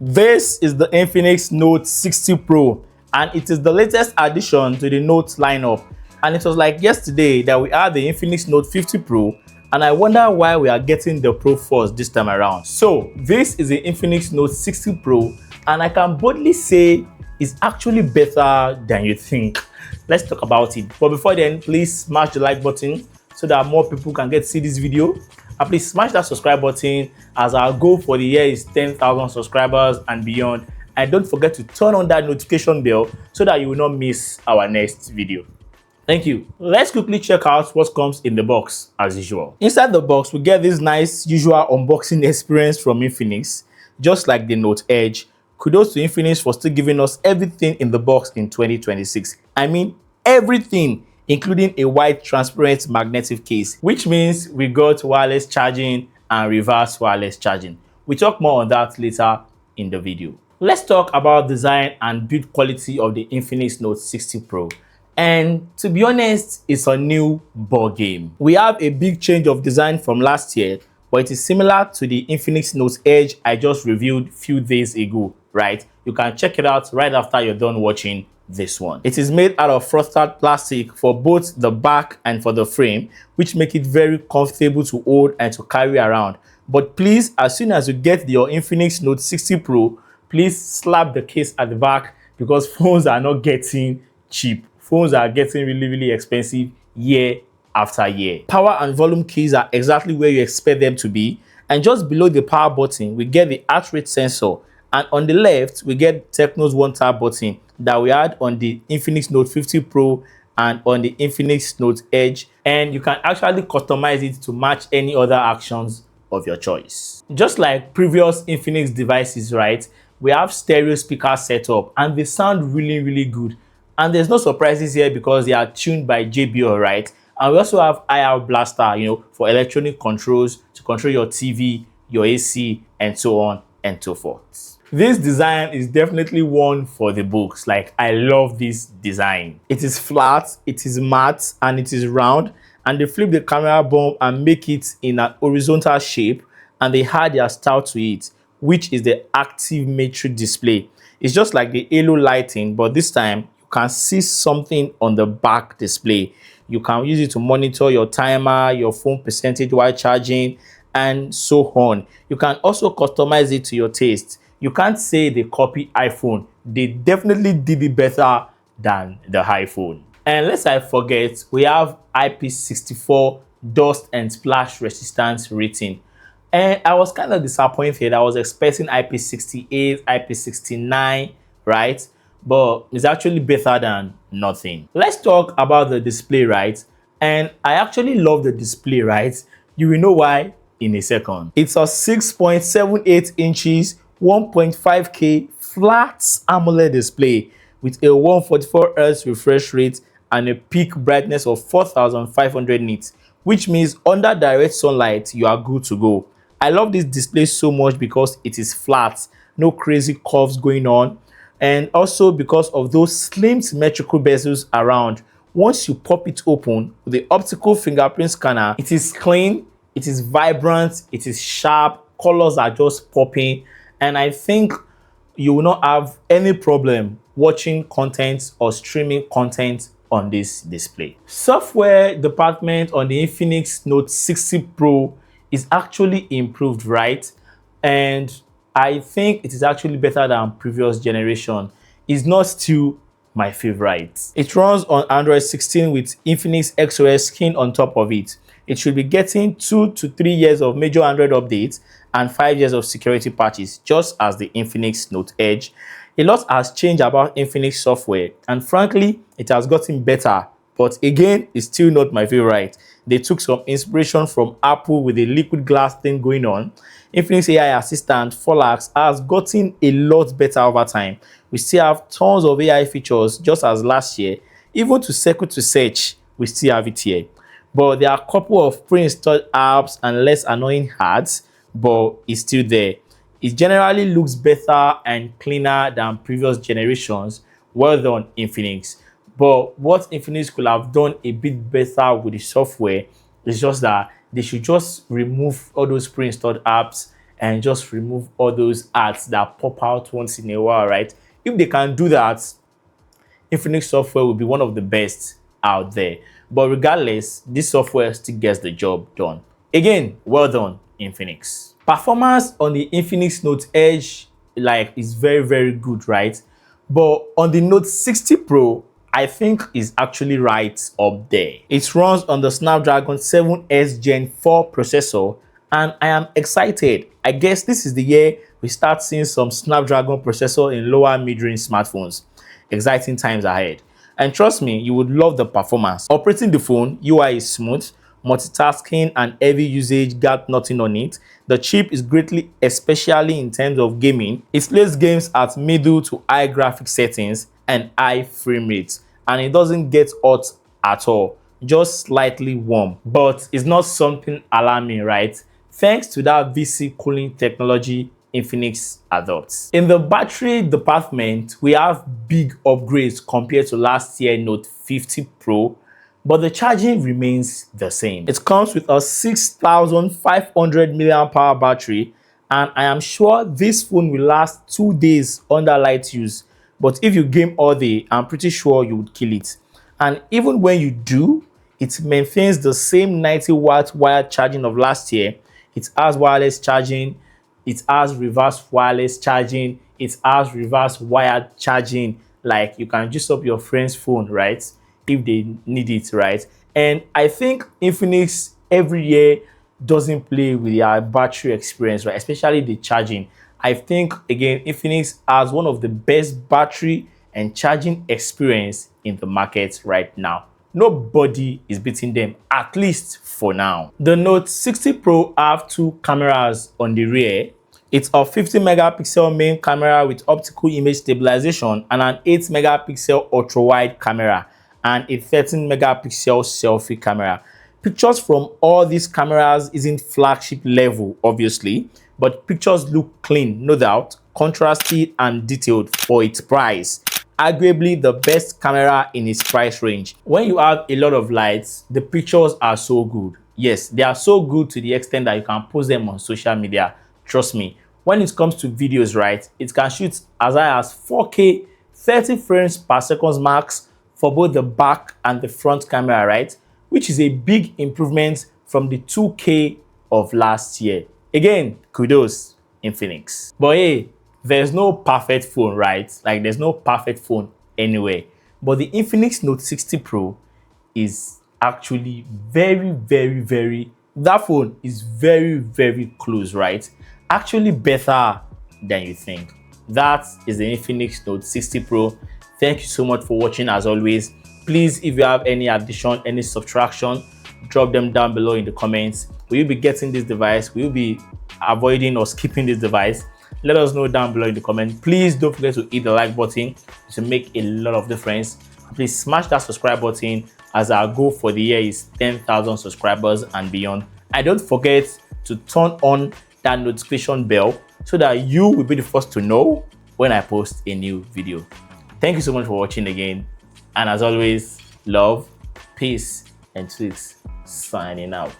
This is the Infinix Note 60 Pro, and it is the latest addition to the Note lineup. And it was like yesterday that we had the Infinix Note 50 Pro, and I wonder why we are getting the Pro first this time around. So this is the Infinix Note 60 Pro, and I can boldly say it's actually better than you think. Let's talk about it. But before then, please smash the like button so that more people can get to see this video. And please smash that subscribe button, as our goal for the year is 10,000 subscribers and beyond. And don't forget to turn on that notification bell so that you will not miss our next video. Thank you. Let's quickly check out what comes in the box as usual. Inside the box, we get this nice usual unboxing experience from Infinix, just like the Note Edge. Kudos to Infinix for still giving us everything in the box in 2026. I mean, everything, including a white transparent magnetic case, which means we got wireless charging and reverse wireless charging. We talk more on that later in the video. Let's talk about design and build quality of the Infinix Note 60 Pro. And to be honest, it's a new ball game. We have a big change of design from last year, but it is similar to the Infinix Note Edge I just reviewed a few days ago, right? You can check it out right after you're done watching this one. It is made out of frosted plastic for both the back and for the frame, which make it very comfortable to hold and to carry around. But please, as soon as you get your Infinix Note 60 Pro, please slap the case at the back, because phones are not getting cheap. Phones are getting really expensive year after year. Power and volume keys are exactly where you expect them to be. And just below the power button, we get the heart rate sensor. And on the left, we get Tecno's one tap button that we had on the Infinix Note 50 Pro and on the Infinix Note Edge. And you can actually customize it to match any other actions of your choice. Just like previous Infinix devices, right? We have stereo speaker setup and they sound really good. And there's no surprises here because they are tuned by JBL, right? And we also have IR Blaster, for electronic controls to control your TV, your AC, and so on and so forth. This design is definitely one for the books. Like, I love this design. It is flat, it is matte, and it is round. And they flip the camera bump and make it in an horizontal shape. And they add their style to it, which is the active matrix display. It's just like the halo lighting, but this time you can see something on the back display. You can use it to monitor your timer, your phone percentage while charging, and so on. You can also customize it to your taste. You can't say they copy iPhone. They definitely did it better than the iPhone. And lest I forget, we have IP64 dust and splash resistance rating. And I was kind of disappointed. I was expecting IP68, IP69, right? But it's actually better than nothing. Let's talk about the display, right? And I actually love the display, right? You will know why in a second. It's a 6.78 inches, 1.5K flat AMOLED display with a 144 Hz refresh rate and a peak brightness of 4500 nits, which means under direct sunlight, you are good to go. I love this display so much because it is flat, no crazy curves going on, and also because of those slim symmetrical bezels around. Once you pop it open with the optical fingerprint scanner, it is clean, it is vibrant, it is sharp, colors are just popping, and I think you will not have any problem watching content or streaming content on this display. Software department on the Infinix Note 60 Pro is actually improved, right? And I think it is actually better than previous generation. It's not still my favorite. It runs on Android 16 with Infinix XOS skin on top of it. It should be getting 2 to 3 years of major Android updates and 5 years of security patches, just as the Infinix Note Edge. A lot has changed about Infinix software, and frankly, it has gotten better. But again, it's still not my favorite. They took some inspiration from Apple with the liquid glass thing going on. Infinix AI Assistant 4 has gotten a lot better over time. We still have tons of AI features just as last year. Even to circle to search, we still have it here. But there are a couple of pre-installed apps and less annoying ads, but it's still there. It generally looks better and cleaner than previous generations. Well done, Infinix. But what Infinix could have done a bit better with the software is just that they should just remove all those pre-installed apps and just remove all those ads that pop out once in a while, right? If they can do that, Infinix software will be one of the best out there. But regardless, this software still gets the job done. Again, well done, Infinix. Performance on the Infinix Note Edge is very good, right? But on the Note 60 Pro, I think is actually right up there. It runs on the Snapdragon 7S Gen 4 processor, and I am excited. I guess this is the year we start seeing some Snapdragon processor in lower mid-range smartphones. Exciting times ahead. And trust me, you would love the performance. Operating the phone, UI is smooth, multitasking and heavy usage got nothing on it. The chip is greatly, especially in terms of gaming. It plays games at middle to high graphic settings and high frame rates, and it doesn't get hot at all, just slightly warm. But it's not something alarming, right? Thanks to that VC cooling technology Infinix adopts. In the battery department, we have big upgrades compared to last year Note 50 Pro, but the charging remains the same. It comes with a 6,500 mAh battery, and I am sure this phone will last 2 days under light use. But if you game all day, I'm pretty sure you would kill it. And even when you do, it maintains the same 90-watt wired charging of last year. It has wireless charging, it has reverse wireless charging, it has reverse wired charging. Like, you can juice up your friend's phone, right, if they need it, right? And I think Infinix every year doesn't play with their battery experience, right, especially the charging. I think, again, Infinix has one of the best battery and charging experience in the market right now. Nobody is beating them, at least for now. The Note 60 Pro have 2 cameras on the rear. It's a 50 megapixel main camera with optical image stabilization and an 8 megapixel ultra wide camera and a 13 megapixel selfie camera. Pictures from all these cameras isn't flagship level, obviously, but pictures look clean, no doubt, contrasted and detailed for its price. Arguably the best camera in its price range. When you have a lot of lights, the pictures are so good. Yes, they are so good to the extent that you can post them on social media. Trust me. When it comes to videos, right, it can shoot as high as 4K 30 frames per second max for both the back and the front camera, right, which is a big improvement from the 2K of last year. Again, kudos, Infinix. But hey, there's no perfect phone, right? Like, there's no perfect phone anywhere. But the Infinix Note 60 Pro is actually that phone is very close, right? Actually better than you think. That is the Infinix Note 60 Pro. Thank you so much for watching. As always, please, if you have any addition, any subtraction, drop them down below in the comments. Will you be getting this device? Will you be avoiding or skipping this device? Let us know down below in the comment. Please don't forget to hit the like button to make a lot of difference. Please smash that subscribe button, as our goal for the year is 10,000 subscribers and beyond. And don't forget to turn on that notification bell so that you will be the first to know when I post a new video. Thank you so much for watching again. And as always, love, peace, and tweaks. Signing out.